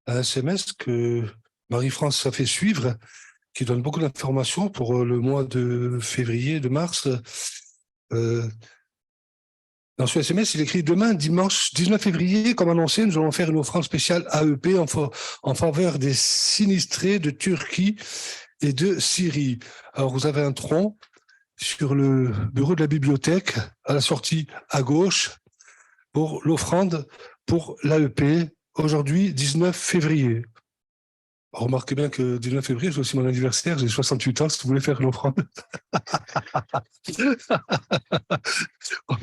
un SMS que Marie-France a fait suivre, qui donne beaucoup d'informations pour le mois de février, de mars. Dans ce SMS, il écrit: demain, dimanche 19 février, comme annoncé, nous allons faire une offrande spéciale AEP en faveur des sinistrés de Turquie et de Syrie. Alors, vous avez un tronc sur le bureau de la bibliothèque, à la sortie à gauche, pour l'offrande pour l'AEP, aujourd'hui 19 février. Remarquez bien que 19 février, c'est aussi mon anniversaire, j'ai 68 ans, si vous voulez faire une offrande. on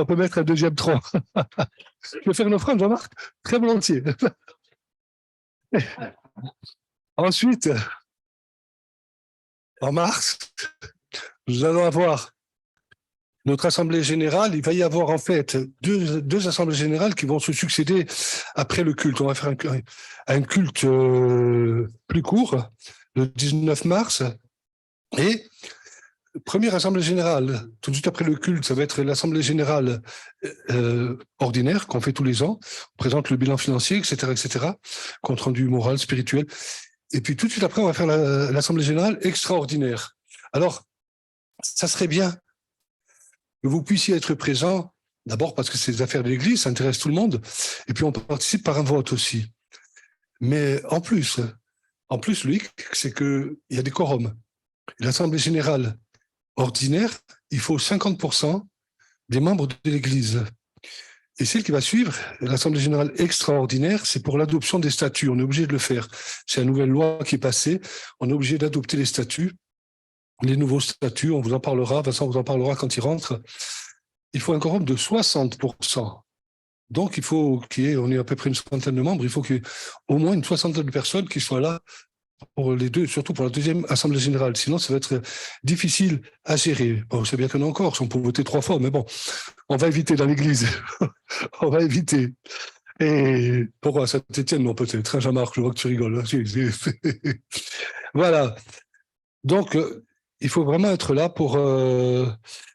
peut mettre un deuxième tronc. Je peux faire une offrande, Jean-Marc? Très volontiers. Ensuite, en mars, nous allons avoir notre assemblée générale. Il va y avoir en fait deux assemblées générales qui vont se succéder après le culte. On va faire un culte plus court, le 19 mars. Et première assemblée générale, tout de suite après le culte, ça va être l'assemblée générale ordinaire qu'on fait tous les ans. On présente le bilan financier, etc., compte rendu moral, spirituel. Et puis tout de suite après, on va faire l'assemblée générale extraordinaire. Alors, ça serait bien que vous puissiez être présent, d'abord parce que c'est des affaires de l'Église, ça intéresse tout le monde, et puis on participe par un vote aussi. Mais en plus, Loïc, c'est qu'il y a des quorums. L'assemblée générale ordinaire, il faut 50% des membres de l'Église. Et celle qui va suivre, l'Assemblée générale extraordinaire, c'est pour l'adoption des statuts. On est obligé de le faire. C'est une nouvelle loi qui est passée. On est obligé d'adopter les statuts, les nouveaux statuts. On vous en parlera. Vincent vous en parlera quand il rentre. Il faut un quorum de 60%. Donc, il faut on est à peu près une soixantaine de membres. Il faut qu'il y ait au moins une soixantaine de personnes qui soient là pour les deux, surtout pour la deuxième assemblée générale. Sinon, ça va être difficile à gérer. Bon, c'est bien qu'il y en a encore, on peut voter 3 fois, mais bon, on va éviter dans l'église. On va éviter. Et pourquoi Saint-Étienne, non, peut-être. Jean-Marc, je vois que tu rigoles. Voilà. Donc, il faut vraiment être là pour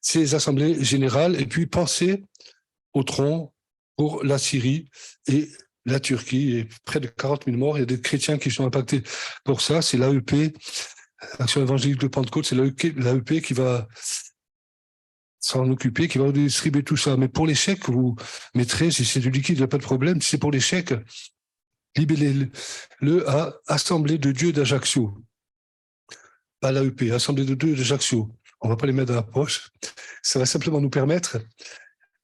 ces assemblées générales et puis penser au tronc pour la Syrie et la Turquie, et près de 40 000 morts. Il y a des chrétiens qui sont impactés pour ça. C'est l'AEP, Action évangélique de Pentecôte, c'est l'AEP qui va s'en occuper, qui va distribuer tout ça. Mais pour les chèques, vous mettrez, si c'est du liquide, il n'y a pas de problème. Si c'est pour les chèques, libellez-le à Assemblée de Dieu d'Ajaccio. Pas l'AEP, Assemblée de Dieu d'Ajaccio. On ne va pas les mettre dans la poche. Ça va simplement nous permettre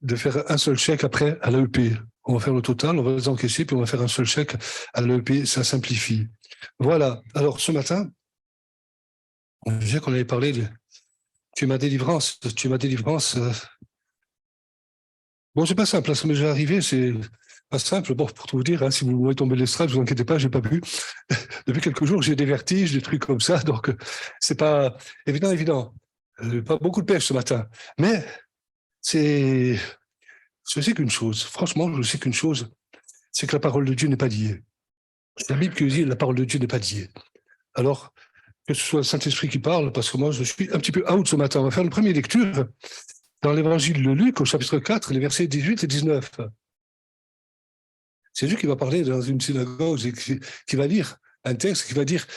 de faire un seul chèque après à l'AEP. On va faire le total, on va les encaisser, puis on va faire un seul chèque à l'AEP, ça simplifie. Voilà. Alors, ce matin, on disait qu'on avait parlé de tu es ma délivrance. Bon, c'est pas simple, ça m'est déjà arrivé, c'est pas simple. Bon, pour tout vous dire, hein, si vous voyez tomber l'estrade, ne vous inquiétez pas, j'ai pas bu. Depuis quelques jours, j'ai des vertiges, des trucs comme ça, donc c'est pas évident. Pas beaucoup de pêche ce matin. Mais je sais qu'une chose, franchement, je sais qu'une chose, c'est que la parole de Dieu n'est pas liée. C'est la Bible qui dit la parole de Dieu n'est pas liée. Alors, que ce soit le Saint-Esprit qui parle, parce que moi, je suis un petit peu out ce matin. On va faire une première lecture dans l'évangile de Luc, au chapitre 4, les versets 18 et 19. C'est Dieu qui va parler dans une synagogue, qui va lire un texte, qui va dire: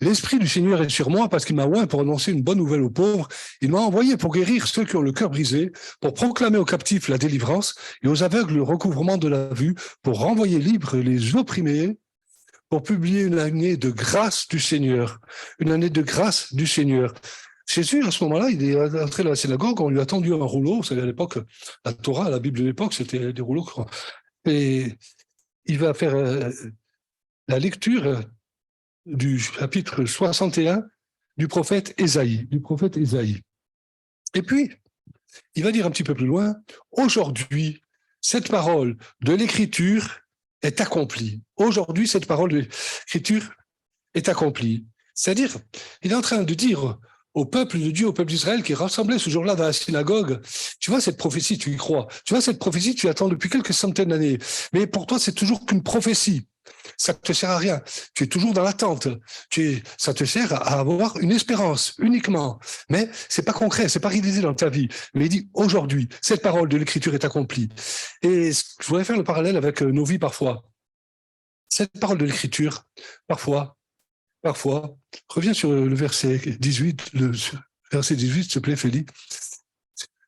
l'Esprit du Seigneur est sur moi parce qu'il m'a oint pour annoncer une bonne nouvelle aux pauvres. Il m'a envoyé pour guérir ceux qui ont le cœur brisé, pour proclamer aux captifs la délivrance et aux aveugles le recouvrement de la vue, pour renvoyer libres les opprimés, pour publier une année de grâce du Seigneur. Une année de grâce du Seigneur. Jésus, à ce moment-là, il est entré dans la synagogue, on lui a tendu un rouleau. Vous savez, à l'époque, la Torah, la Bible de l'époque, c'était des rouleaux. Et il va faire la lecture du chapitre 61 du prophète Ésaïe. Et puis, il va dire un petit peu plus loin: aujourd'hui, cette parole de l'Écriture est accomplie. Aujourd'hui, cette parole de l'Écriture est accomplie. C'est-à-dire, il est en train de dire au peuple de Dieu, au peuple d'Israël qui est rassemblé ce jour-là dans la synagogue: tu vois, cette prophétie, tu y crois. Tu vois, cette prophétie, tu attends depuis quelques centaines d'années. Mais pour toi, c'est toujours qu'une prophétie. Ça ne te sert à rien. Tu es toujours dans l'attente. Ça te sert à avoir une espérance uniquement. Mais c'est pas concret, c'est pas réalisé dans ta vie. Mais il dit: aujourd'hui, cette parole de l'Écriture est accomplie. Et je voudrais faire le parallèle avec nos vies parfois. Cette parole de l'Écriture, parfois, reviens sur le verset 18, verset 18, s'il te plaît, Félix.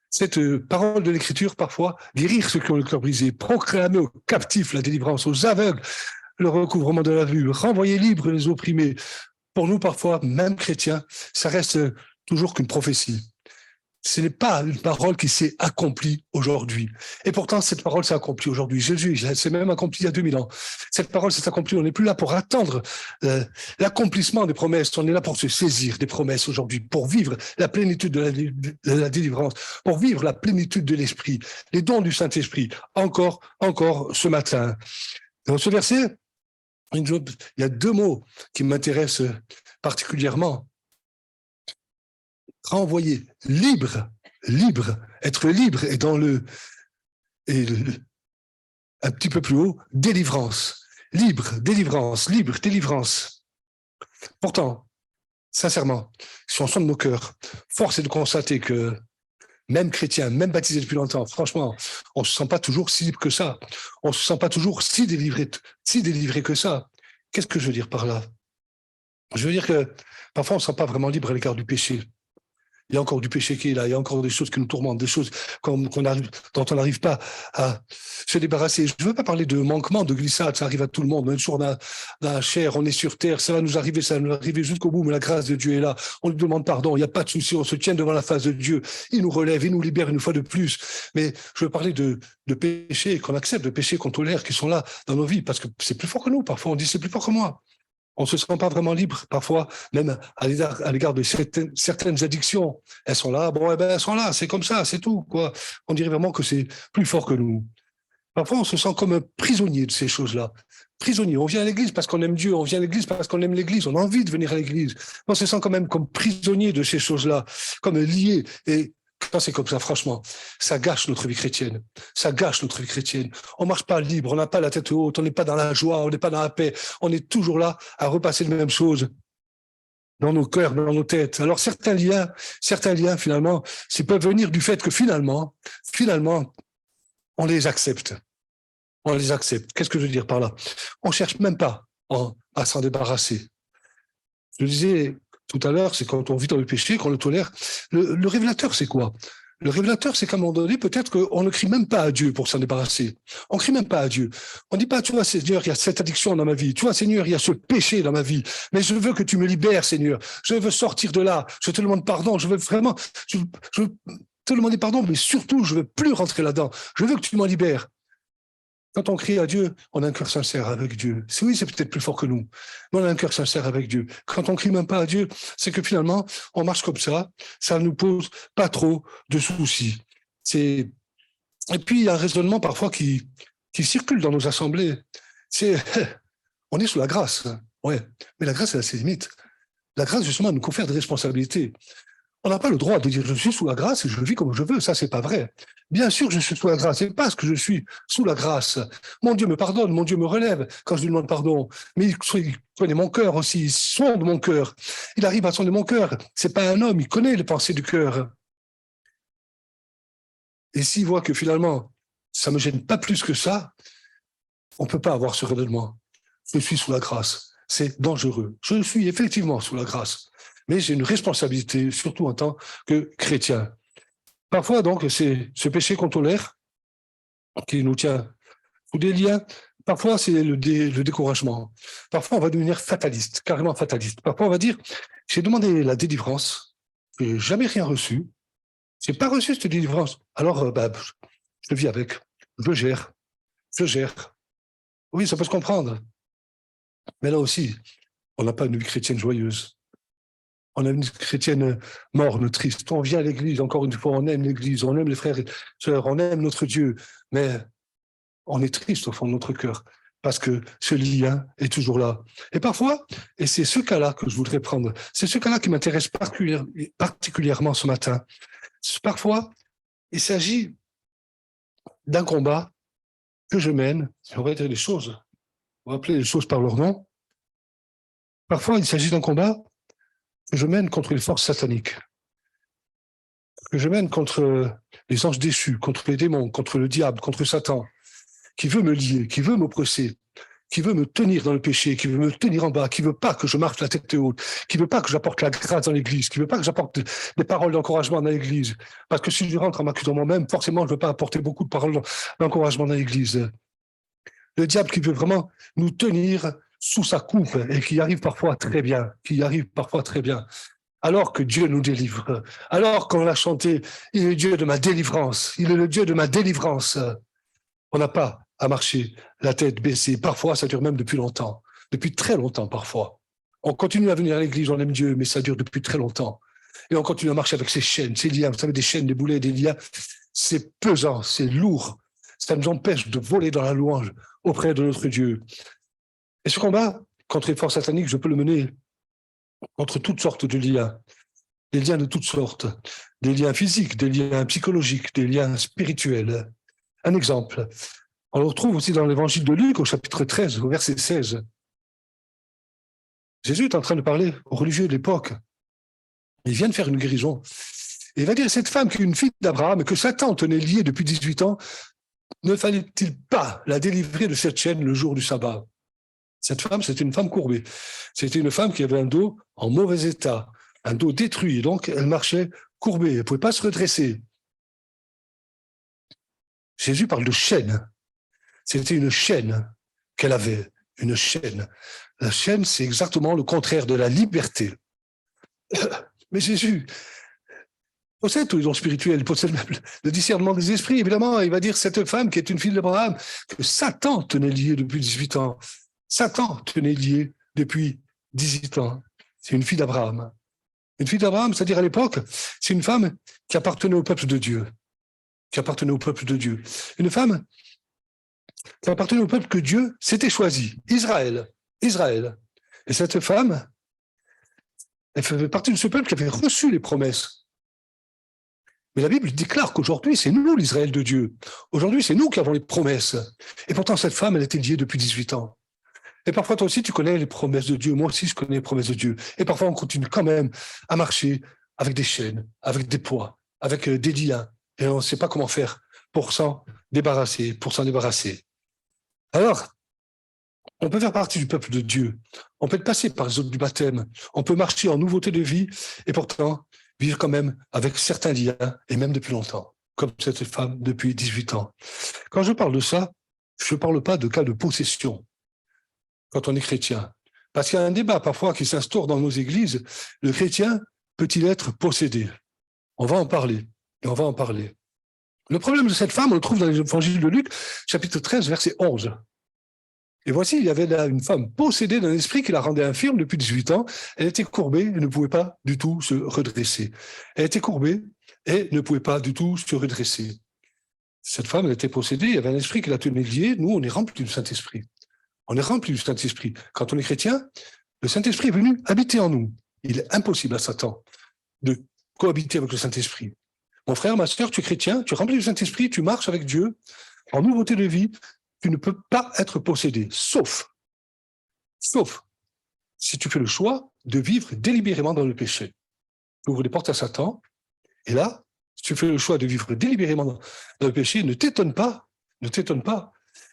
Cette parole de l'Écriture, parfois, guérir ceux qui ont le cœur brisé, proclamer aux captifs la délivrance, aux aveugles le recouvrement de la vue, renvoyer libres les opprimés. Pour nous, parfois, même chrétiens, ça reste toujours qu'une prophétie. Ce n'est pas une parole qui s'est accomplie aujourd'hui. Et pourtant, cette parole s'est accomplie aujourd'hui. Jésus, s'est même accompli il y a 2000 ans. Cette parole s'est accomplie. On n'est plus là pour attendre l'accomplissement des promesses. On est là pour se saisir des promesses aujourd'hui, pour vivre la plénitude de la délivrance, pour vivre la plénitude de l'Esprit, les dons du Saint-Esprit. Encore ce matin. Dans ce verset, il y a deux mots qui m'intéressent particulièrement. Renvoyer, libre, être libre, et un petit peu plus haut, délivrance. Libre, délivrance. Pourtant, sincèrement, si on sonde nos cœurs, force est de constater que même chrétiens, même baptisés depuis longtemps, franchement, on ne se sent pas toujours si libre que ça. On ne se sent pas toujours si délivré que ça. Qu'est-ce que je veux dire par là? Je veux dire que parfois, on ne se sent pas vraiment libre à l'égard du péché. Il y a encore du péché qui est là, il y a encore des choses qui nous tourmentent, des choses dont on n'arrive pas à se débarrasser. Je ne veux pas parler de manquement, de glissade, ça arrive à tout le monde. On est toujours dans la chair, on est sur terre, ça va nous arriver jusqu'au bout, mais la grâce de Dieu est là. On lui demande pardon, il n'y a pas de souci, on se tient devant la face de Dieu. Il nous relève, il nous libère une fois de plus. Mais je veux parler de péchés qu'on accepte, de péchés qu'on tolère, qui sont là dans nos vies, parce que c'est plus fort que nous. Parfois, on dit c'est plus fort que moi. On ne se sent pas vraiment libre, parfois, même à l'égard de certaines addictions. Elles sont là, elles sont là, c'est comme ça, c'est tout, quoi. On dirait vraiment que c'est plus fort que nous. Parfois, on se sent comme un prisonnier de ces choses-là. Prisonnier. On vient à l'église parce qu'on aime Dieu, on vient à l'église parce qu'on aime l'église, on a envie de venir à l'église. On se sent quand même comme prisonnier de ces choses-là, comme lié. Et quand c'est comme ça, franchement, ça gâche notre vie chrétienne. Ça gâche notre vie chrétienne. On marche pas libre, on n'a pas la tête haute, on n'est pas dans la joie, on n'est pas dans la paix. On est toujours là à repasser les mêmes choses dans nos cœurs, dans nos têtes. Alors certains liens, finalement, ça peuvent venir du fait que finalement, on les accepte. On les accepte. Qu'est-ce que je veux dire par là? On cherche même pas à s'en débarrasser. Je disais tout à l'heure, c'est quand on vit dans le péché, qu'on le tolère. Le révélateur, c'est quoi? Le révélateur, c'est qu'à un moment donné, peut-être qu'on ne crie même pas à Dieu pour s'en débarrasser. On ne crie même pas à Dieu. On ne dit pas, tu vois, Seigneur, il y a cette addiction dans ma vie. Tu vois, Seigneur, il y a ce péché dans ma vie. Mais je veux que tu me libères, Seigneur. Je veux sortir de là. Je te demande pardon. Je veux vraiment, je te demander pardon, mais surtout, je ne veux plus rentrer là-dedans. Je veux que tu m'en libères. Quand on crie à Dieu, on a un cœur sincère avec Dieu. Oui, c'est peut-être plus fort que nous, mais on a un cœur sincère avec Dieu. Quand on crie même pas à Dieu, c'est que finalement, on marche comme ça ne nous pose pas trop de soucis. Et puis, il y a un raisonnement parfois qui circule dans nos assemblées. On est sous la grâce, ouais, mais la grâce, elle a ses limites. La grâce, justement, nous confère des responsabilités. On n'a pas le droit de dire je suis sous la grâce et je vis comme je veux. Ça, c'est pas vrai. Bien sûr, je suis sous la grâce. C'est parce que je suis sous la grâce. Mon Dieu me pardonne, mon Dieu me relève quand je lui demande pardon. Mais il connaît mon cœur aussi. Il sonde mon cœur. Il arrive à sonder mon cœur. C'est pas un homme. Il connaît les pensées du cœur. Et s'il voit que finalement, ça me gêne pas plus que ça, on peut pas avoir ce raisonnement. Je suis sous la grâce. C'est dangereux. Je suis effectivement sous la grâce. Mais j'ai une responsabilité, surtout en tant que chrétien. Parfois, donc, c'est ce péché qu'on tolère qui nous tient sous des liens. Parfois, c'est le découragement. Parfois, on va devenir fataliste, carrément fataliste. Parfois, on va dire, j'ai demandé la délivrance, je n'ai jamais rien reçu, je n'ai pas reçu cette délivrance. Alors, je vis avec, je gère. Oui, ça peut se comprendre. Mais là aussi, on n'a pas une vie chrétienne joyeuse. On a une chrétienne morne, triste. On vient à l'église, encore une fois, on aime l'église, on aime les frères et sœurs, on aime notre Dieu, mais on est triste au fond de notre cœur parce que ce lien est toujours là. Et parfois, et c'est ce cas-là que je voudrais prendre, c'est ce cas-là qui m'intéresse particulièrement ce matin. Parfois, il s'agit d'un combat que je mène, on va dire les choses, on va appeler les choses par leur nom. Parfois, il s'agit d'un combat que je mène contre les forces sataniques, que je mène contre les anges déchus, contre les démons, contre le diable, contre Satan, qui veut me lier, qui veut m'oppresser, qui veut me tenir dans le péché, qui veut me tenir en bas, qui veut pas que je marche la tête haute, qui veut pas que j'apporte la grâce dans l'église, qui veut pas que j'apporte des paroles d'encouragement dans l'église. Parce que si je rentre en m'accusant moi-même, forcément, je ne veux pas apporter beaucoup de paroles d'encouragement dans l'église. Le diable qui veut vraiment nous tenir sous sa coupe et qui arrive parfois très bien, alors que Dieu nous délivre, alors qu'on l'a chanté, il est le Dieu de ma délivrance, il est le Dieu de ma délivrance. On n'a pas à marcher la tête baissée. Parfois, ça dure même depuis longtemps, depuis très longtemps parfois. On continue à venir à l'église, on aime Dieu, mais ça dure depuis très longtemps. Et on continue à marcher avec ces chaînes, ces liens, vous savez, des chaînes, des boulets, des liens. C'est pesant, c'est lourd. Ça nous empêche de voler dans la louange auprès de notre Dieu. Et ce combat contre les forces sataniques, je peux le mener contre toutes sortes de liens. Des liens de toutes sortes. Des liens physiques, des liens psychologiques, des liens spirituels. Un exemple. On le retrouve aussi dans l'évangile de Luc, au chapitre 13, au verset 16. Jésus est en train de parler aux religieux de l'époque. Il vient de faire une guérison. Et il va dire à cette femme qui est une fille d'Abraham, que Satan tenait liée depuis 18 ans, ne fallait-il pas la délivrer de cette chaîne le jour du sabbat? Cette femme, c'était une femme courbée. C'était une femme qui avait un dos en mauvais état, un dos détruit. Donc, elle marchait courbée. Elle ne pouvait pas se redresser. Jésus parle de chaîne. C'était une chaîne qu'elle avait, une chaîne. La chaîne, c'est exactement le contraire de la liberté. Mais Jésus possède tous les dons spirituels, il possède même le discernement des esprits. Évidemment, il va dire cette femme qui est une fille d'Abraham, que Satan tenait liée depuis 18 ans. Satan tenait liée depuis 18 ans. C'est une fille d'Abraham. Une fille d'Abraham, c'est-à-dire à l'époque, c'est une femme qui appartenait au peuple de Dieu. Une femme qui appartenait au peuple que Dieu s'était choisi, Israël. Et cette femme, elle faisait partie de ce peuple qui avait reçu les promesses. Mais la Bible déclare qu'aujourd'hui, c'est nous l'Israël de Dieu. Aujourd'hui, c'est nous qui avons les promesses. Et pourtant, cette femme, elle était liée depuis 18 ans. Et parfois, toi aussi, tu connais les promesses de Dieu. Moi aussi, je connais les promesses de Dieu. Et parfois, on continue quand même à marcher avec des chaînes, avec des poids, avec des liens. Et on ne sait pas comment faire pour s'en débarrasser. Alors, on peut faire partie du peuple de Dieu. On peut être passé par les eaux du baptême. On peut marcher en nouveauté de vie et pourtant vivre quand même avec certains liens et même depuis longtemps, comme cette femme depuis 18 ans. Quand je parle de ça, je ne parle pas de cas de possession quand on est chrétien. Parce qu'il y a un débat parfois qui s'instaure dans nos églises. Le chrétien peut-il être possédé? On va en parler. Le problème de cette femme, on le trouve dans l'évangile de Luc, chapitre 13, verset 11. Et voici, il y avait là une femme possédée d'un esprit qui la rendait infirme depuis 18 ans. Elle était courbée et ne pouvait pas du tout se redresser. Cette femme, elle était possédée, il y avait un esprit qui la tenait liée. Nous, on est remplis du Saint-Esprit. Quand on est chrétien, le Saint-Esprit est venu habiter en nous. Il est impossible à Satan de cohabiter avec le Saint-Esprit. Mon frère, ma sœur, tu es chrétien, tu es rempli du Saint-Esprit, tu marches avec Dieu en nouveauté de vie. Tu ne peux pas être possédé, sauf si tu fais le choix de vivre délibérément dans le péché. Tu ouvres les portes à Satan, et là, si tu fais le choix de vivre délibérément dans le péché, ne t'étonne pas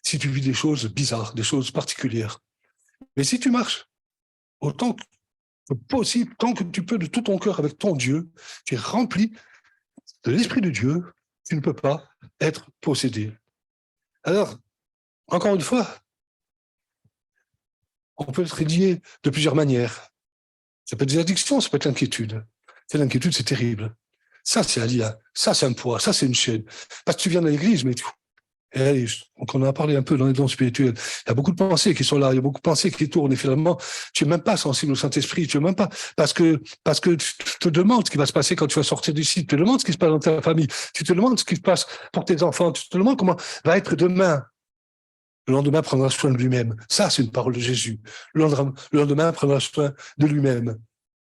si tu vis des choses bizarres, des choses particulières. Mais si tu marches autant que possible, tant que tu peux de tout ton cœur avec ton Dieu, tu es rempli de l'Esprit de Dieu, tu ne peux pas être possédé. Alors, encore une fois, on peut être lié de plusieurs manières. Ça peut être des addictions, ça peut être l'inquiétude. L'inquiétude, c'est terrible. Ça, c'est un lien. Ça, c'est un poids. Ça, c'est une chaîne. Parce que tu viens de l'église, mais et allez, donc on en a parlé un peu dans les dons spirituels. Il y a beaucoup de pensées qui sont là, il y a beaucoup de pensées qui tournent, et finalement, tu n'es même pas sensible au Saint-Esprit, tu n'es même pas, parce que tu te demandes ce qui va se passer quand tu vas sortir d'ici, tu te demandes ce qui se passe dans ta famille, tu te demandes ce qui se passe pour tes enfants, tu te demandes comment va être demain. Le lendemain prendra soin de lui-même. Ça, c'est une parole de Jésus. Le lendemain prendra soin de lui-même.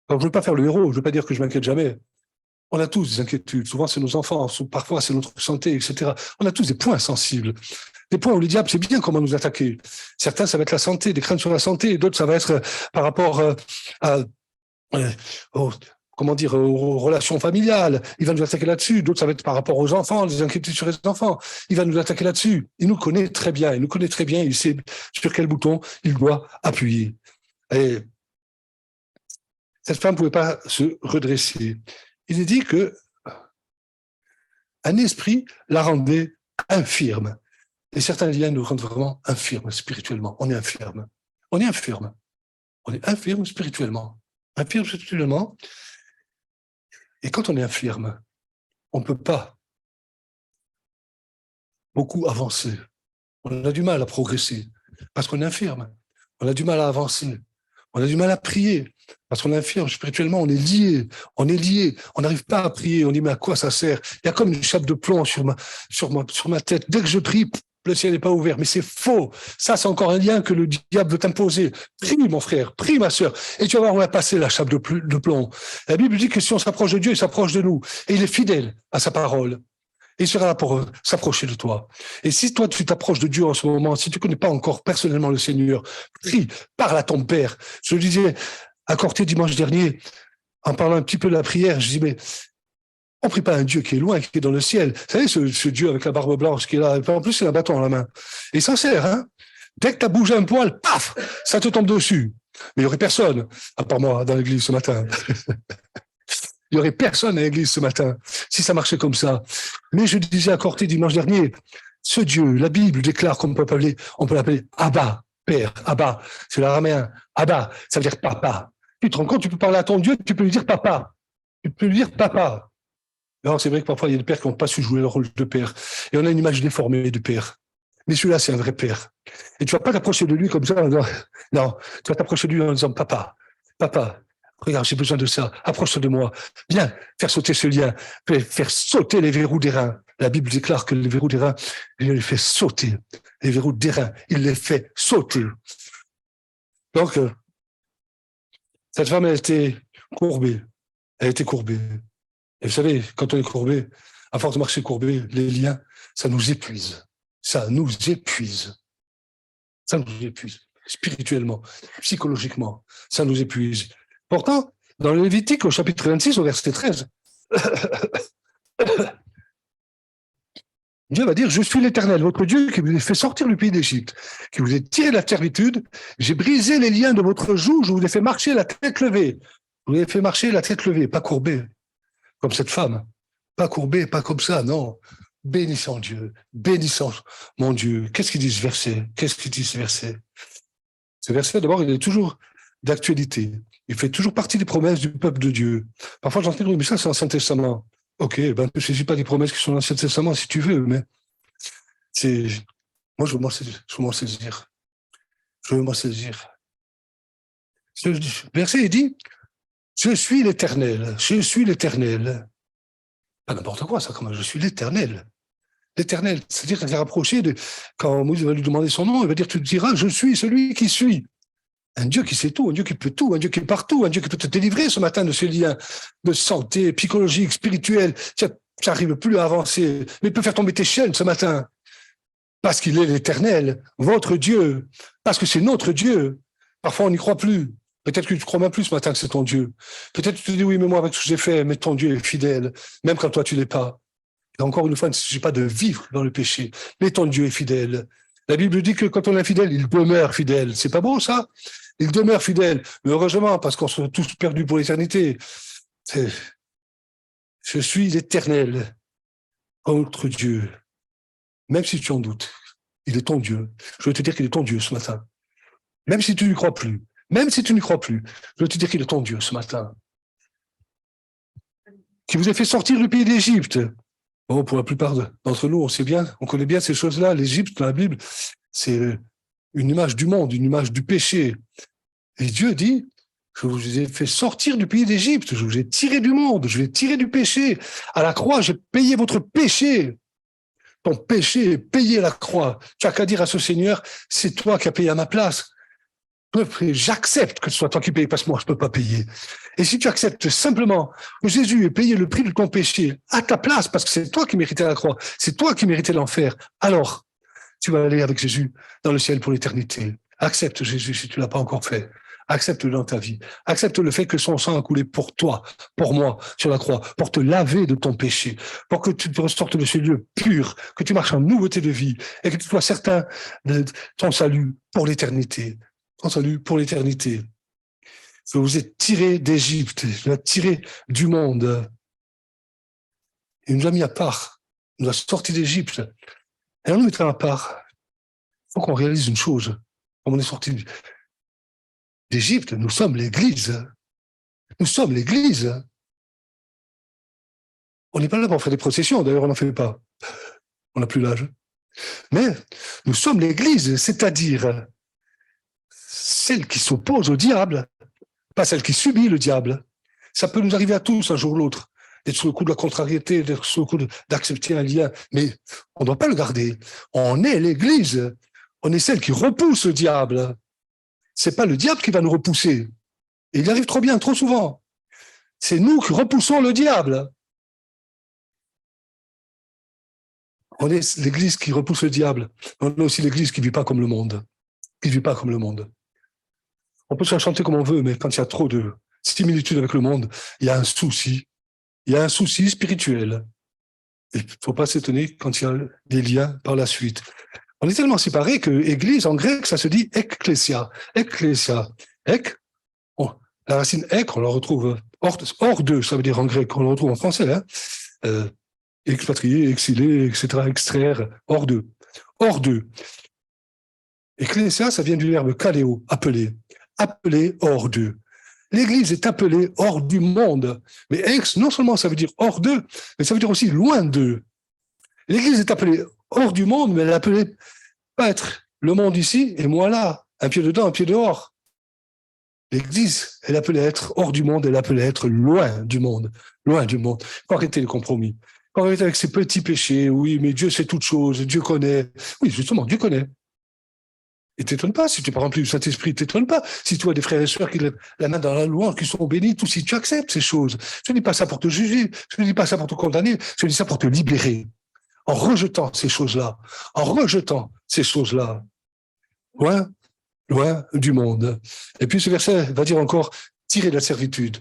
Alors, je ne veux pas faire le héros, je ne veux pas dire que je m'inquiète jamais. On a tous des inquiétudes. Souvent, c'est nos enfants, parfois, c'est notre santé, etc. On a tous des points sensibles. Des points où le diable sait bien comment nous attaquer. Certains, ça va être la santé, des craintes sur la santé, et d'autres, ça va être par rapport comment dire, aux relations familiales. Il va nous attaquer là-dessus. D'autres, ça va être par rapport aux enfants, les inquiétudes sur les enfants. Il va nous attaquer là-dessus. Il nous connaît très bien. Il nous connaît très bien. Il sait sur quel bouton il doit appuyer. Et cette femme ne pouvait pas se redresser. Il est dit que un esprit la rendait infirme. Et certains liens nous rendent vraiment infirmes spirituellement. On est infirme. On est infirme. On est infirme spirituellement. Infirme spirituellement. Et quand on est infirme, on ne peut pas beaucoup avancer. On a du mal à progresser parce qu'on est infirme. On a du mal à avancer. On a du mal à prier parce qu'on est infirme. Spirituellement, on est lié. On est lié. On n'arrive pas à prier. On dit, mais à quoi ça sert? Il y a comme une chape de plomb sur ma tête. Dès que je prie, le ciel n'est pas ouvert. Mais c'est faux. Ça, c'est encore un lien que le diable veut t'imposer. Prie, mon frère. Prie, ma sœur. Et tu vas voir, on va passer la chape de plomb. La Bible dit que si on s'approche de Dieu, il s'approche de nous. Et il est fidèle à sa parole. Et il sera là pour s'approcher de toi. Et si toi, tu t'approches de Dieu en ce moment, si tu ne connais pas encore personnellement le Seigneur, prie, parle à ton Père. Je le disais à Corté dimanche dernier, en parlant un petit peu de la prière, je dis, mais on ne prie pas un Dieu qui est loin, qui est dans le ciel. Vous savez, ce Dieu avec la barbe blanche qui est là, en plus, il a un bâton à la main. Et sincère, hein. Dès que tu as bougé un poil, paf, ça te tombe dessus. Mais il n'y aurait personne, à part moi, dans l'église ce matin. Il n'y aurait personne à l'église ce matin si ça marchait comme ça. Mais je disais à Corté dimanche dernier, ce Dieu, la Bible déclare qu'on peut l'appeler Abba, Père, Abba, c'est l'araméen. Abba, ça veut dire papa. Tu te rends compte, tu peux parler à ton Dieu, tu peux lui dire papa. Tu peux lui dire papa. Alors c'est vrai que parfois il y a des pères qui n'ont pas su jouer le rôle de père. Et on a une image déformée du père. Mais celui-là, c'est un vrai père. Et tu ne vas pas t'approcher de lui comme ça en disant, non, tu vas t'approcher de lui en disant, papa, papa, regarde, j'ai besoin de ça, approche-toi de moi. Viens, faire sauter ce lien, faire sauter les verrous d'airain. La Bible déclare que les verrous d'airain, il les fait sauter. Les verrous d'airain, il les fait sauter. Donc, cette femme, elle était courbée. Elle était courbée. Et vous savez, quand on est courbé, à force de marcher courbé, les liens, ça nous épuise. Ça nous épuise. Ça nous épuise. Spirituellement, psychologiquement, ça nous épuise. Pourtant, dans le Lévitique, au chapitre 26, au verset 13, Dieu va dire, je suis l'Éternel, votre Dieu, qui vous a fait sortir du pays d'Égypte, qui vous a tiré de la servitude. J'ai brisé les liens de votre joug, je vous ai fait marcher la tête levée. Je vous ai fait marcher la tête levée, pas courbée, comme cette femme. Pas courbée, pas comme ça, non. Bénissant Dieu, bénissant mon Dieu. Qu'est-ce qu'il dit ce verset? Qu'est-ce qu'il dit ce verset? Ce verset, d'abord, il est toujours d'actualité. Il fait toujours partie des promesses du peuple de Dieu. Parfois, j'entends dire, mais ça, c'est l'Ancien Testament. Ok, ben, ne saisis pas des promesses qui sont dans l'Ancien Testament si tu veux, mais c'est. Moi, je veux m'en saisir. Je veux m'en saisir. Ce verset, il dit, je suis l'Éternel, je suis l'Éternel. Pas n'importe quoi, ça, comment je suis l'Éternel. L'Éternel, c'est-à-dire qu'il s'est rapproché de. Quand Moïse va lui demander son nom, il va dire, tu diras, je suis celui qui suis. Un Dieu qui sait tout, un Dieu qui peut tout, un Dieu qui est partout, un Dieu qui peut te délivrer ce matin de ce lien de santé psychologique, spirituel. Tu n'arrives plus à avancer, mais il peut faire tomber tes chaînes ce matin. Parce qu'il est l'Éternel, votre Dieu, parce que c'est notre Dieu. Parfois, on n'y croit plus. Peut-être que tu crois même plus ce matin que c'est ton Dieu. Peut-être que tu te dis, oui, mais moi, avec ce que j'ai fait, mais ton Dieu est fidèle, même quand toi, tu ne l'es pas. Et encore une fois, il ne s'agit pas de vivre dans le péché, mais ton Dieu est fidèle. La Bible dit que quand on est fidèle, il demeure fidèle. C'est pas beau, ça? Il demeure fidèle. Mais heureusement, parce qu'on sera tous perdus pour l'éternité. Je suis l'Éternel, notre Dieu. Même si tu en doutes, il est ton Dieu. Je veux te dire qu'il est ton Dieu ce matin. Même si tu n'y crois plus. Même si tu n'y crois plus. Je veux te dire qu'il est ton Dieu ce matin. Qui vous a fait sortir du pays d'Égypte. Bon, pour la plupart d'entre nous, on sait bien, on connaît bien ces choses-là. L'Égypte, dans la Bible, c'est une image du monde, une image du péché. Et Dieu dit, je vous ai fait sortir du pays d'Égypte, je vous ai tiré du monde, je vous ai tiré du péché. À la croix, j'ai payé votre péché. Ton péché est payé à la croix. Tu n'as qu'à dire à ce Seigneur, c'est toi qui as payé à ma place. J'accepte que ce soit toi qui payes, parce que moi, je ne peux pas payer. Et si tu acceptes simplement que Jésus ait payé le prix de ton péché à ta place, parce que c'est toi qui méritais la croix, c'est toi qui méritais l'enfer, alors tu vas aller avec Jésus dans le ciel pour l'éternité. Accepte Jésus si tu ne l'as pas encore fait. Accepte-le dans ta vie. Accepte le fait que son sang a coulé pour toi, pour moi, sur la croix, pour te laver de ton péché, pour que tu te ressortes de ce lieu pur, que tu marches en nouveauté de vie et que tu sois certain de ton salut pour l'éternité. Ton salut pour l'éternité. Que vous êtes tiré d'Égypte, vous êtes tiré du monde. Il nous a mis à part. Il nous a sorti d'Égypte. Et on nous mettra à part. Il faut qu'on réalise une chose. Comme on est sorti d'Égypte, nous sommes l'Église. Nous sommes l'Église. On n'est pas là pour faire des processions, d'ailleurs on n'en fait pas. On n'a plus l'âge. Mais nous sommes l'Église, c'est-à-dire celle qui s'oppose au diable, pas celle qui subit le diable. Ça peut nous arriver à tous un jour ou l'autre, d'être sous le coup de la contrariété, d'être sous le coup d'accepter un lien, mais on ne doit pas le garder. On est l'Église, on est celle qui repousse le diable. C'est pas le diable qui va nous repousser. Et il arrive trop bien, trop souvent. C'est nous qui repoussons le diable. On est l'Église qui repousse le diable. On est aussi l'Église qui ne vit pas comme le monde. Qui ne vit pas comme le monde. On peut se la chanter comme on veut, mais quand il y a trop de similitudes avec le monde, il y a un souci. Il y a un souci spirituel. Il ne faut pas s'étonner quand il y a des liens par la suite. On est tellement séparés que Église, en grec, ça se dit ecclésia. Ecclésia. Ek, la racine ek, on la retrouve hors d'eux, ça veut dire en grec, on la retrouve en français. Expatrié, exilé, etc., extraire, hors d'eux. Hors d'eux. Ecclésia, ça vient du verbe kaléo, appeler. Appeler hors d'eux. L'Église est appelée hors du monde. Mais ex, non seulement ça veut dire hors d'eux, mais ça veut dire aussi loin d'eux. L'Église est appelée hors du monde, mais elle est appelée pas être le monde ici et moi là, un pied dedans, un pied dehors. L'Église, elle est appelée à être hors du monde, elle est appelée à être loin du monde. Loin du monde. Il faut arrêter les compromis. Il faut arrêter avec ces petits péchés. Oui, mais Dieu sait toutes choses, Dieu connaît. Oui, justement, Dieu connaît. Et t'étonnes pas, si tu es pas rempli du Saint-Esprit, t'étonnes pas. Si tu as des frères et sœurs qui lèvent la main dans la louange, qui sont bénis, tout, si tu acceptes ces choses. Je ne dis pas ça pour te juger, je ne dis pas ça pour te condamner, je dis ça pour te libérer. En rejetant ces choses-là, en rejetant ces choses-là, loin, loin du monde. Et puis ce verset va dire encore, tirez de la servitude.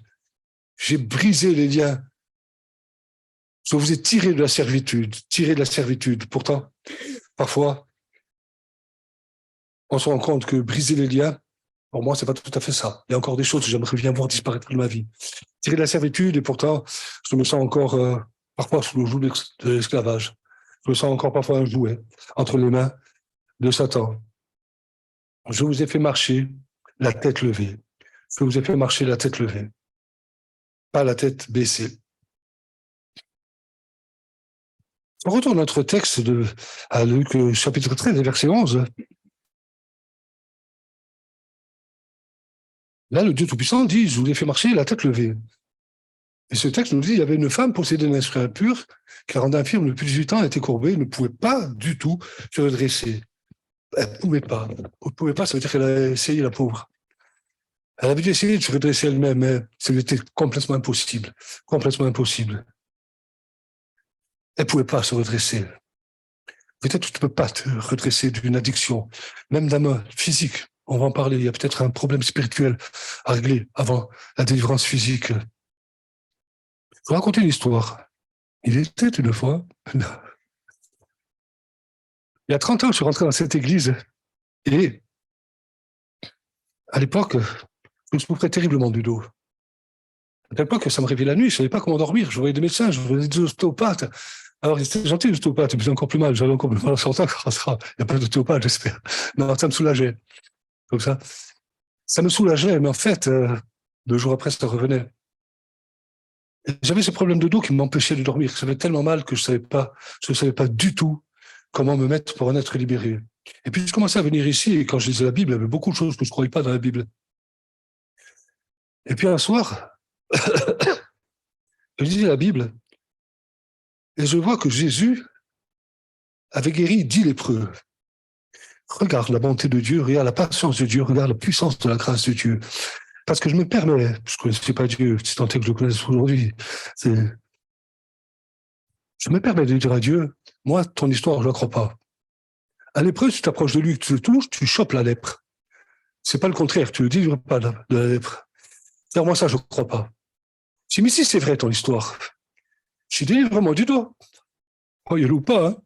J'ai brisé les liens. Je vous ai tiré de la servitude, tiré de la servitude. Pourtant, parfois, on se rend compte que briser les liens, pour moi, c'est pas tout à fait ça. Il y a encore des choses que j'aimerais bien voir disparaître de ma vie. Tirer de la servitude, et pourtant, je me sens encore parfois sous le joug de l'esclavage. Je me sens encore parfois un jouet entre les mains de Satan. Je vous ai fait marcher la tête levée. Je vous ai fait marcher la tête levée, pas la tête baissée. On retourne à notre texte à Luc, chapitre 13, verset 11. Là, le Dieu Tout-Puissant dit, je vous ai fait marcher la tête levée. Et ce texte nous dit, il y avait une femme possédée d'un esprit impur, qui la rendait infirme depuis 18 ans, elle était courbée, elle ne pouvait pas du tout se redresser. Elle ne pouvait pas. Elle ne pouvait pas, ça veut dire qu'elle a essayé, la pauvre. Elle avait dû essayer de se redresser elle-même, mais c'était complètement impossible. Complètement impossible. Elle ne pouvait pas se redresser. Peut-être que tu ne peux pas te redresser d'une addiction, même d'un mal physique. On va en parler. Il y a peut-être un problème spirituel à régler avant la délivrance physique. Je vais raconter une histoire. Il était une fois, il y a 30 ans, je suis rentré dans cette église et à l'époque, je souffrais terriblement du dos. À l'époque, ça me réveillait la nuit, je ne savais pas comment dormir. Je voyais des médecins, je voyais des ostéopathes. Alors, c'était gentil, l'ostéopathe, mais encore plus mal. J'avais encore plus mal en sortant. Il n'y a pas d'ostéopathe, j'espère. Non, ça me soulageait. Comme ça. Ça me soulageait, mais en fait, 2 jours après, ça revenait. Et j'avais ce problème de dos qui m'empêchait de dormir. Ça avait tellement mal que je ne savais pas du tout comment me mettre pour en être libéré. Et puis, je commençais à venir ici, et quand je lisais la Bible, il y avait beaucoup de choses que je ne croyais pas dans la Bible. Et puis, un soir, je lisais la Bible, et je vois que Jésus avait guéri 10 lépreux. Regarde la bonté de Dieu, regarde la patience de Dieu, regarde la puissance de la grâce de Dieu. Parce que je me permets, je ne connaissais pas Dieu, si tant est que je le connaisse aujourd'hui, je me permets de dire à Dieu, moi, ton histoire, je ne la crois pas. Un lépreux, si tu t'approches de lui, que tu le touches, tu chopes la lèpre. C'est pas le contraire, tu ne délivres pas de la lèpre. Alors moi, ça, je ne crois pas. Si, mais si c'est vrai ton histoire, je délivre vraiment du doigt. Oh, il ou pas, hein.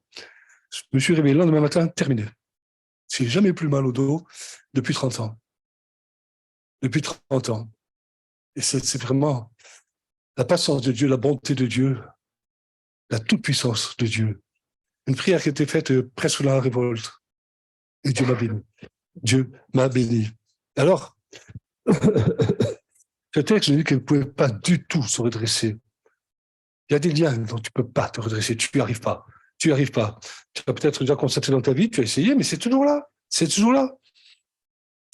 Je me suis réveillé le lendemain matin, terminé. Je n'ai jamais plus mal au dos depuis 30 ans. Depuis 30 ans. Et c'est vraiment la patience de Dieu, la bonté de Dieu, la toute-puissance de Dieu. Une prière qui était faite presque dans la révolte. Et Dieu m'a béni. Dieu m'a béni. Alors, ce texte, je dis qu'il ne pouvait pas du tout se redresser. Il y a des liens dont tu ne peux pas te redresser. Tu n'y arrives pas. Tu n'y arrives pas. Tu as peut-être déjà constaté dans ta vie, tu as essayé, mais c'est toujours là. C'est toujours là.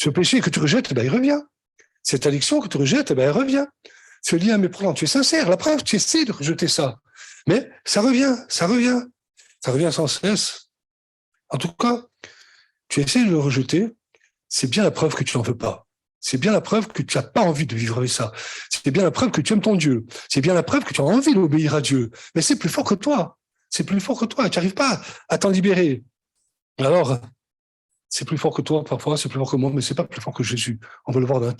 Ce péché que tu rejettes, ben, il revient. Cette addiction que tu rejettes, ben, elle revient. Ce lien méprisant, tu es sincère. La preuve, tu essaies de rejeter ça. Mais ça revient, ça revient. Ça revient sans cesse. En tout cas, tu essaies de le rejeter. C'est bien la preuve que tu n'en veux pas. C'est bien la preuve que tu n'as pas envie de vivre avec ça. C'est bien la preuve que tu aimes ton Dieu. C'est bien la preuve que tu as envie d'obéir à Dieu. Mais c'est plus fort que toi. C'est plus fort que toi. Tu n'arrives pas à t'en libérer. Alors, c'est plus fort que toi, parfois, c'est plus fort que moi, mais c'est pas plus fort que Jésus. On va le voir dans la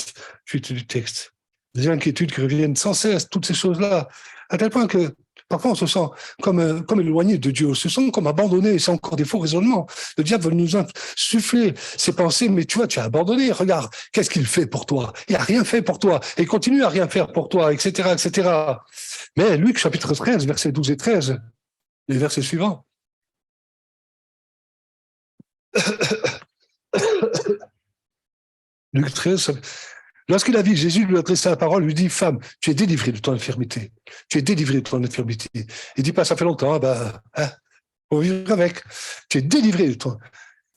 suite du texte. Des inquiétudes qui reviennent sans cesse, toutes ces choses-là, à tel point que parfois on se sent comme éloigné de Dieu, on se sent comme abandonné, c'est encore des faux raisonnements. Le diable veut nous insuffler ses pensées, mais tu vois, tu as abandonné, regarde, qu'est-ce qu'il fait pour toi? Il n'a rien fait pour toi, et il continue à rien faire pour toi, etc., etc. Mais Luc, chapitre 13, versets 12 et 13, les versets suivants. Luc 13, lorsqu'il a vu Jésus lui adresser la parole, lui dit, femme, tu es délivrée de ton infirmité. Tu es délivrée de ton infirmité. Il dit pas, ça fait longtemps, faut vivre avec. Tu es délivrée de ton.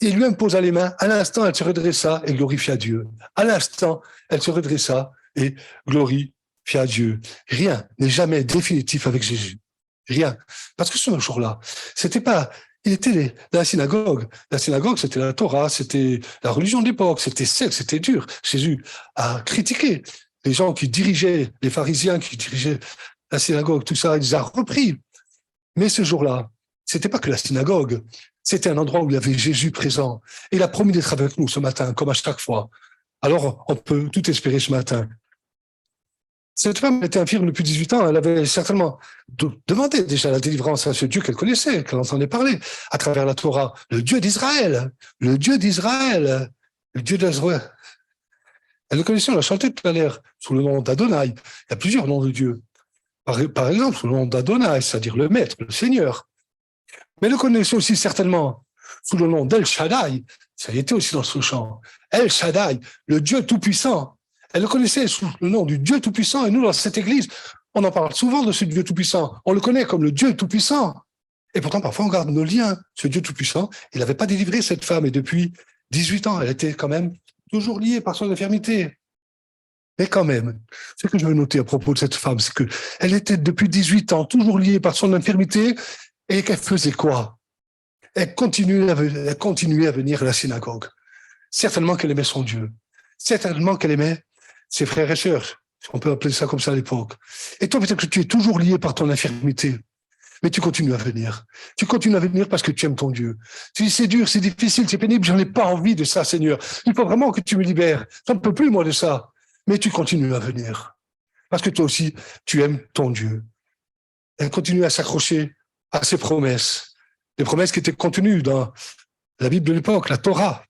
Il lui imposa les mains. À l'instant, elle se redressa et glorifia Dieu. À l'instant, elle se redressa et glorifia Dieu. Rien n'est jamais définitif avec Jésus. Rien. Parce que ce jour-là, c'était pas, il était dans la synagogue. La synagogue, c'était la Torah, c'était la religion de l'époque, c'était sec, c'était dur. Jésus a critiqué les gens qui dirigeaient, les pharisiens qui dirigeaient la synagogue, tout ça, il les a repris. Mais ce jour-là, c'était pas que la synagogue, c'était un endroit où il y avait Jésus présent. Et il a promis d'être avec nous ce matin, comme à chaque fois. Alors, on peut tout espérer ce matin. Cette femme était infirme depuis 18 ans. Elle avait certainement demandé déjà la délivrance à ce Dieu qu'elle connaissait, qu'elle entendait parler à travers la Torah. Le Dieu d'Israël, le Dieu d'Israël, le Dieu d'Israël. Elle le connaissait, on l'a chanté tout à l'heure, sous le nom d'Adonai. Il y a plusieurs noms de Dieu. Par exemple, sous le nom d'Adonai, c'est-à-dire le Maître, le Seigneur. Mais elle le connaissait aussi certainement sous le nom d'El Shaddai. Ça y était aussi dans ce chant. El Shaddai, le Dieu Tout-Puissant. Elle le connaissait sous le nom du Dieu Tout-Puissant. Et nous, dans cette église, on en parle souvent de ce Dieu Tout-Puissant. On le connaît comme le Dieu Tout-Puissant. Et pourtant, parfois, on garde nos liens. Ce Dieu Tout-Puissant, il n'avait pas délivré cette femme. Et depuis 18 ans, elle était quand même toujours liée par son infirmité. Mais quand même, ce que je veux noter à propos de cette femme, c'est qu'elle était depuis 18 ans toujours liée par son infirmité et qu'elle faisait quoi? Elle continuait à venir à la synagogue. Certainement qu'elle aimait son Dieu. Certainement qu'elle aimait ses frères et sœurs, si on peut appeler ça comme ça à l'époque. Et toi, peut-être que tu es toujours lié par ton infirmité, mais tu continues à venir. Tu continues à venir parce que tu aimes ton Dieu. Tu dis, c'est dur, c'est difficile, c'est pénible, j'en ai pas envie de ça, Seigneur. Il faut vraiment que tu me libères. Je ne peux plus, moi, de ça. Mais tu continues à venir. Parce que toi aussi, tu aimes ton Dieu. Elle continue à s'accrocher à ses promesses. Les promesses qui étaient contenues dans la Bible de l'époque, la Torah.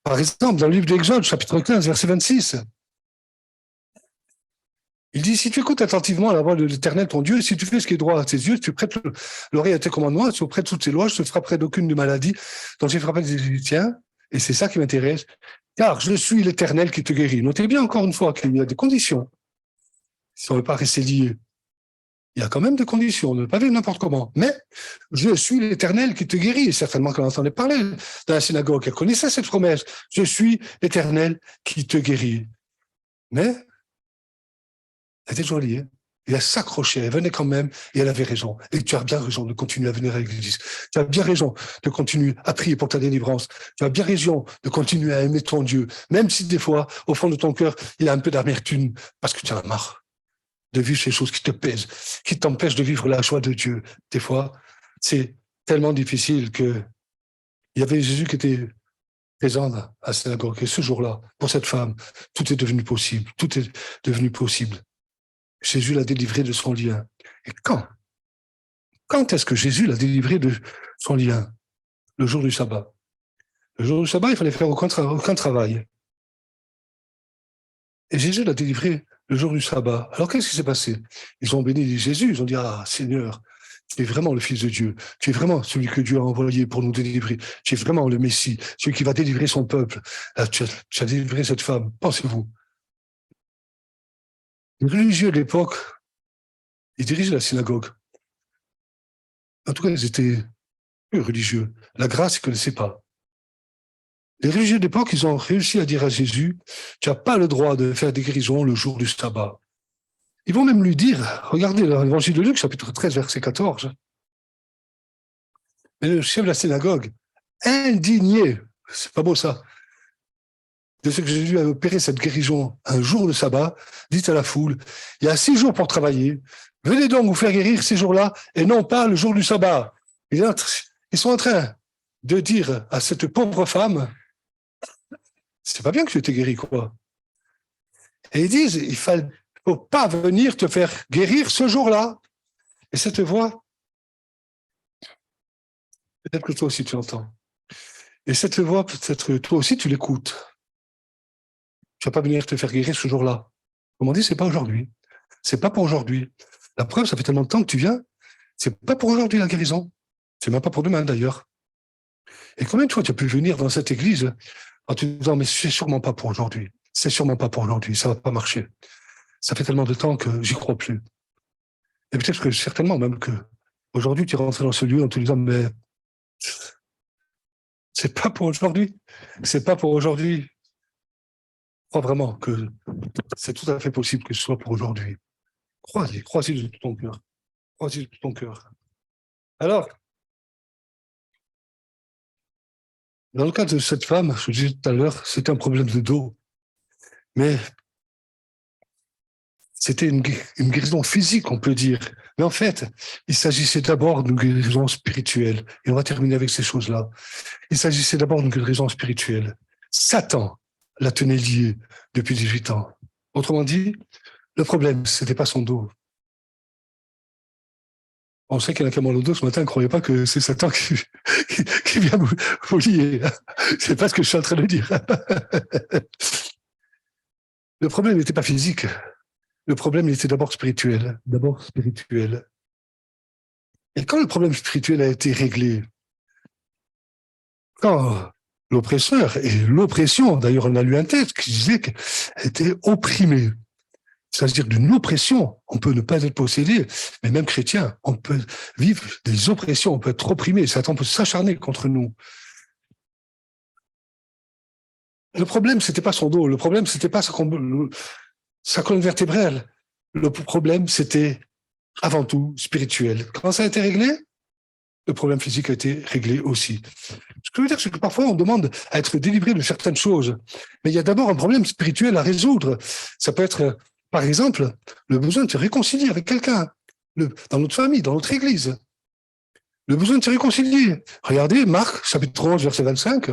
Par exemple, dans le livre d'Exode, chapitre 15, verset 26, il dit, si tu écoutes attentivement la voix de l'Éternel, ton Dieu, si tu fais ce qui est droit à tes yeux, si tu prêtes l'oreille à tes commandements, si tu prêtes toutes tes lois, je ne te frapperai d'aucune de maladie dont j'ai frappé des Égyptiens, et c'est ça qui m'intéresse, car je suis l'Éternel qui te guérit. Notez bien encore une fois qu'il y a des conditions. Si on ne veut pas rester lié, il y a quand même des conditions, ne pas vivre n'importe comment. Mais je suis l'Éternel qui te guérit. Et certainement qu'elle entendait parler dans la synagogue, elle connaissait cette promesse. Je suis l'Éternel qui te guérit. Mais elle était toujours liée. Et elle s'accrochait, elle venait quand même, et elle avait raison. Et tu as bien raison de continuer à venir à l'église. Tu as bien raison de continuer à prier pour ta délivrance. Tu as bien raison de continuer à aimer ton Dieu, même si des fois, au fond de ton cœur, il y a un peu d'amertume, parce que tu en as marre de vivre ces choses qui te pèsent, qui t'empêchent de vivre la joie de Dieu. Des fois, c'est tellement difficile que il y avait Jésus qui était présent à la synagogue. Et ce jour-là, pour cette femme, tout est devenu possible. Tout est devenu possible. Jésus l'a délivré de son lien. Et quand est-ce que Jésus l'a délivré de son lien? Le jour du sabbat. Le jour du sabbat, il fallait faire aucun travail. Et Jésus l'a délivré le jour du sabbat. Alors qu'est-ce qui s'est passé? Ils ont béni Jésus, ils ont dit, ah Seigneur, tu es vraiment le Fils de Dieu, tu es vraiment celui que Dieu a envoyé pour nous délivrer, tu es vraiment le Messie, celui qui va délivrer son peuple. Tu as délivré cette femme, pensez-vous. Les religieux de l'époque, ils dirigeaient la synagogue. En tout cas, ils étaient peu religieux. La grâce, ils ne connaissaient pas. Les religieux de l'époque, ils ont réussi à dire à Jésus, tu n'as pas le droit de faire des guérisons le jour du sabbat. Ils vont même lui dire, regardez l'évangile de Luc, chapitre 13, verset 14. Mais le chef de la synagogue, indigné, c'est pas beau ça, de ce que Jésus a opéré cette guérison un jour de sabbat, dit à la foule, il y a 6 jours pour travailler, venez donc vous faire guérir ces jours-là et non pas le jour du sabbat. Ils sont en train de dire à cette pauvre femme, c'est pas bien que tu étais guéri, quoi. Et ils disent, il ne faut pas venir te faire guérir ce jour-là. Et cette voix, peut-être que toi aussi tu l'entends. Et cette voix, peut-être toi aussi tu l'écoutes. Tu ne vas pas venir te faire guérir ce jour-là. Comme on dit, c'est pas aujourd'hui. C'est pas pour aujourd'hui. La preuve, ça fait tellement de temps que tu viens, c'est pas pour aujourd'hui la guérison. C'est même pas pour demain d'ailleurs. Et combien de fois tu as pu venir dans cette église en te disant, mais c'est sûrement pas pour aujourd'hui. C'est sûrement pas pour aujourd'hui. Ça va pas marcher. Ça fait tellement de temps que j'y crois plus. Et peut-être que certainement même que aujourd'hui tu es rentré dans ce lieu en te disant, mais c'est pas pour aujourd'hui. C'est pas pour aujourd'hui. Je crois vraiment que c'est tout à fait possible que ce soit pour aujourd'hui. Crois-y de tout ton cœur. Crois-y de tout ton cœur. Alors, dans le cas de cette femme, je disais tout à l'heure, c'était un problème de dos. Mais c'était une guérison physique, on peut dire. Mais en fait, il s'agissait d'abord d'une guérison spirituelle. Et on va terminer avec ces choses-là. Il s'agissait d'abord d'une guérison spirituelle. Satan la tenait liée depuis 18 ans. Autrement dit, le problème, ce n'était pas son dos. On sait qu'il y en a qui ont mal au dos ce matin, ne croyez pas que c'est Satan qui vient vous lier. C'est pas ce que je suis en train de dire. Le problème n'était pas physique. Le problème, il était d'abord spirituel. D'abord spirituel. Et quand le problème spirituel a été réglé, quand l'oppresseur et l'oppression, d'ailleurs, on a lu un texte qui disait qu'elle était opprimée. C'est-à-dire d'une oppression. On peut ne pas être possédé, mais même chrétien, on peut vivre des oppressions, on peut être opprimé, Satan peut s'acharner contre nous. Le problème, c'était pas son dos, le problème, c'était pas sa colonne vertébrale. Le problème, c'était avant tout spirituel. Quand ça a été réglé, le problème physique a été réglé aussi. Ce que je veux dire, c'est que parfois, on demande à être délivré de certaines choses, mais il y a d'abord un problème spirituel à résoudre. Ça peut être, par exemple, le besoin de se réconcilier avec quelqu'un, dans notre famille, dans notre église. Le besoin de se réconcilier. Regardez, Marc, chapitre 11, verset 25.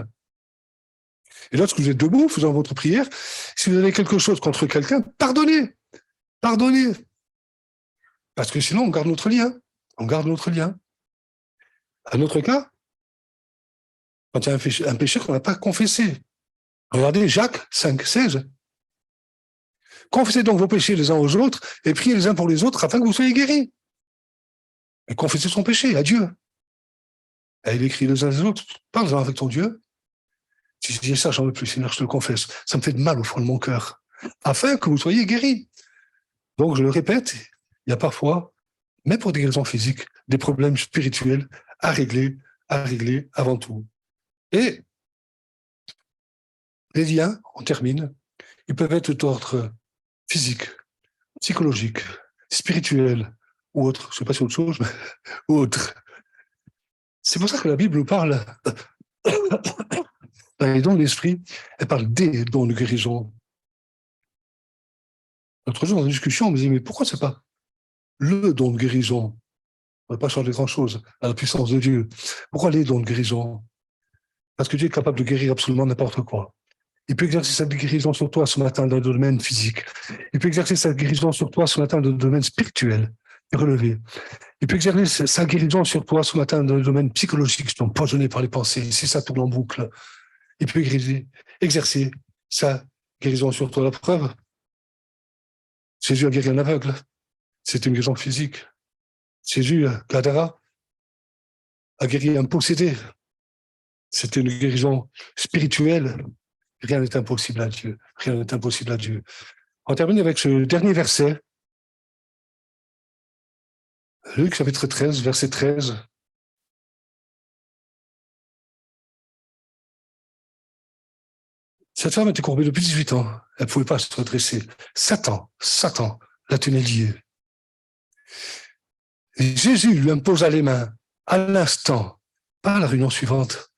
Et lorsque vous êtes debout, faisant votre prière, si vous avez quelque chose contre quelqu'un, pardonnez. Pardonnez. Parce que sinon, on garde notre lien. On garde notre lien. Un autre cas, quand il y a un péché qu'on n'a pas confessé. Regardez Jacques 5, 16. Confessez donc vos péchés les uns aux autres et priez les uns pour les autres afin que vous soyez guéris. Et confessez son péché à Dieu. Et il écrit les uns les autres, parle-en avec ton Dieu. Si je dis ça, j'en veux plus, Seigneur, je te le confesse. Ça me fait de mal au fond de mon cœur. Afin que vous soyez guéris. Donc, je le répète, il y a parfois, même pour des raisons physiques, des problèmes spirituels à régler avant tout. Et les liens, on termine, ils peuvent être d'ordre physique, psychologique, spirituel ou autre. Je ne sais pas si c'est autre chose, mais ou autre. C'est pour ça que la Bible nous parle dans les dons de l'esprit, elle parle des dons de guérison. L'autre jour, dans la discussion, on me disait, mais pourquoi c'est pas le don de guérison? On ne va pas changer grand-chose à la puissance de Dieu. Pourquoi les dons de guérison? Parce que Dieu est capable de guérir absolument n'importe quoi. Il peut exercer sa guérison sur toi ce matin dans le domaine physique. Il peut exercer sa guérison sur toi ce matin dans le domaine spirituel et relevé. Il peut exercer sa guérison sur toi ce matin dans le domaine psychologique, empoisonné par les pensées. C'est ça tourne en boucle. Il peut exercer sa guérison sur toi. La preuve, Jésus a guéri un aveugle. C'est une guérison physique. Jésus, Gadara, a guéri un possédé. C'était une guérison spirituelle. Rien n'est impossible à Dieu. Rien n'est impossible à Dieu. On termine avec ce dernier verset. Luc, chapitre 13, verset 13. Cette femme était courbée depuis 18 ans. Elle ne pouvait pas se redresser. Satan la tenait liée. Et Jésus lui imposa les mains. À l'instant, pas à la réunion suivante,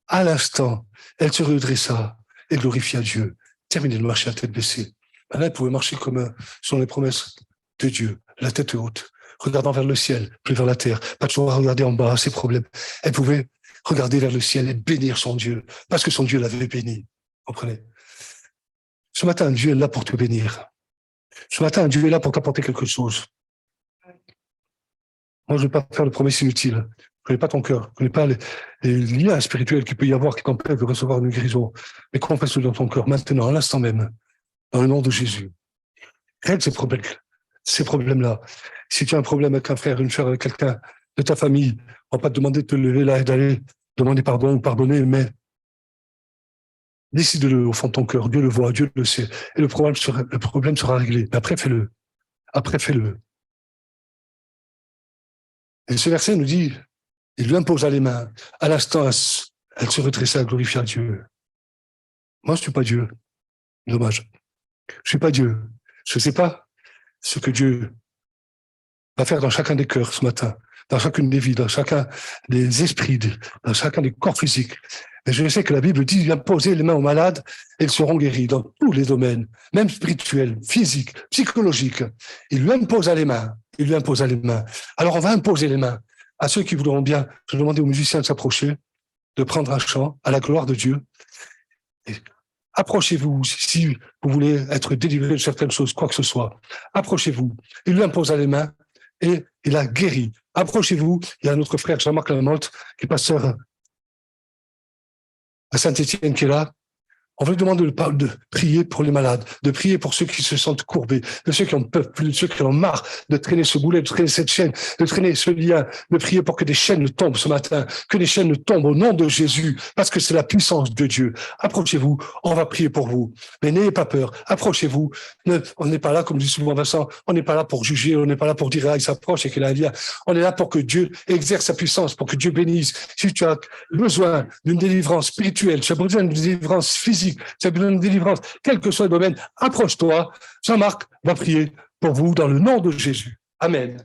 à l'instant, elle se redressa et glorifia Dieu. Terminez de marcher à tête baissée. Maintenant, elle pouvait marcher comme selon les promesses de Dieu, la tête haute, regardant vers le ciel, plus vers la terre, pas toujours à regarder en bas à ses problèmes. Elle pouvait regarder vers le ciel et bénir son Dieu, parce que son Dieu l'avait béni. Comprenez? Ce matin, Dieu est là pour te bénir. Ce matin, Dieu est là pour t'apporter quelque chose. Moi, je ne vais pas faire de promesses inutiles. Je ne connais pas ton cœur. Je ne connais pas les liens spirituels qu'il peut y avoir qui t'empêchent de recevoir une guérison. Mais confesse-le dans ton cœur, maintenant, à l'instant même, dans le nom de Jésus. Règle ces problèmes-là. Si tu as un problème avec un frère, une sœur, avec quelqu'un de ta famille, on ne va pas te demander de te lever là et d'aller demander pardon ou pardonner, mais décide-le au fond de ton cœur. Dieu le voit, Dieu le sait. Et le problème sera réglé. Mais après, fais-le. Après, fais-le. Et ce verset nous dit, il lui imposa les mains. À l'instant, elle se redressa à glorifier Dieu. Moi, je ne suis pas Dieu. Dommage. Je ne suis pas Dieu. Je ne sais pas ce que Dieu va faire dans chacun des cœurs ce matin, dans chacune des vies, dans chacun des esprits, dans chacun des corps physiques. Mais je sais que la Bible dit, imposer les mains aux malades, et ils seront guéris dans tous les domaines, même spirituels, physiques, psychologiques. Il lui imposa les mains. Il lui imposa les mains. Alors on va imposer les mains à ceux qui voudront bien. Je vais demander aux musiciens de s'approcher, de prendre un chant à la gloire de Dieu. Et approchez-vous si vous voulez être délivré de certaines choses, quoi que ce soit. Approchez-vous. Il lui imposa les mains et il a guéri. Approchez-vous. Il y a notre frère Jean-Marc Lamotte, qui est pasteur à Saint-Étienne, qui est là. On veut demander de prier pour les malades, de prier pour ceux qui se sentent courbés, de ceux qui en peuvent plus, de ceux qui en ont marre de traîner ce boulet, de traîner cette chaîne, de traîner ce lien, de prier pour que des chaînes tombent ce matin, que des chaînes tombent au nom de Jésus, parce que c'est la puissance de Dieu. Approchez-vous, on va prier pour vous. Mais n'ayez pas peur, approchez-vous. On n'est pas là, comme dit souvent Vincent, on n'est pas là pour juger, on n'est pas là pour dire, ah, il s'approche et qu'il a un lien. On est là pour que Dieu exerce sa puissance, pour que Dieu bénisse. Si tu as besoin d'une délivrance spirituelle, tu as besoin d'une délivrance physique, tu as besoin de délivrance, quel que soit le domaine, approche-toi. Jean-Marc va prier pour vous dans le nom de Jésus. Amen.